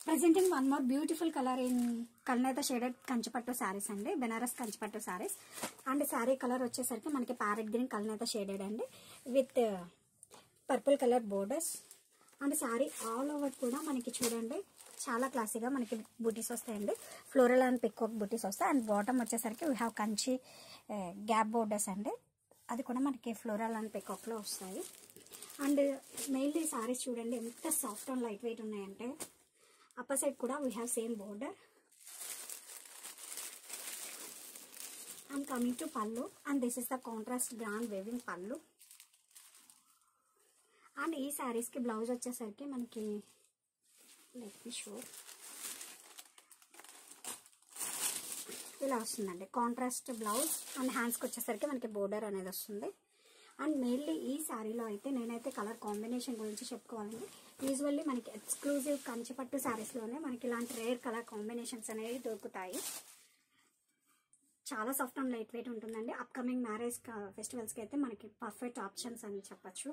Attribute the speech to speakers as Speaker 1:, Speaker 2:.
Speaker 1: Presenting one more beautiful color in Kalneta shaded Kanchipattu sarees and Benaras Kanchipattu sarees. And saree color వచ్చేసరికి మనకి parrot green Kalneta shaded and with purple color borders. And saree all over కూడా మనకి చూడండి చాలా క్లాసీగా మనకి బూటీస్ వస్తాయండి. Floral and peacock బూటీస్ వస్తాయి. అండ్ బాటమ్ వచ్చేసరికి we have Kanchi gap borders అండి. అది కూడా మనకి ఫ్లోరల్ అండ్ పికాక్ లో వస్తాయి. అండ్ మెయిన్లీ సారీస్ చూడండి ఎంత సాఫ్ట్ అండ్ లైట్ వెయిట్ ఉన్నాయంటే. అప్పర్ సైడ్ కూడా we have same border. And coming to పళ్ళు, and this is the contrast grand weaving పళ్ళు. అండ్ ఈ శారీస్కి బ్లౌజ్ వచ్చేసరికి మనకి లెట్ మీ షో ఇలా వస్తుందండి, కాంట్రాస్ట్ బ్లౌజ్. అండ్ హ్యాండ్స్కి వచ్చేసరికి మనకి బోర్డర్ అనేది వస్తుంది. అండ్ మెయిన్లీ ఈ శారీలో అయితే నేనైతే కలర్ కాంబినేషన్ గురించి చెప్పుకోవాలండి. యూజువల్లీ మనకి ఎక్స్క్లూజివ్ కంచిపట్టు శారీస్లోనే మనకి ఇలాంటి రేర్ కలర్ కాంబినేషన్స్ అనేవి దొరుకుతాయి. చాలా సాఫ్ట్ అండ్ లైట్ వెయిట్ ఉంటుందండి. అప్కమింగ్ మ్యారేజ్ ఫెస్టివల్స్కి అయితే మనకి పర్ఫెక్ట్ ఆప్షన్స్ అని చెప్పచ్చు.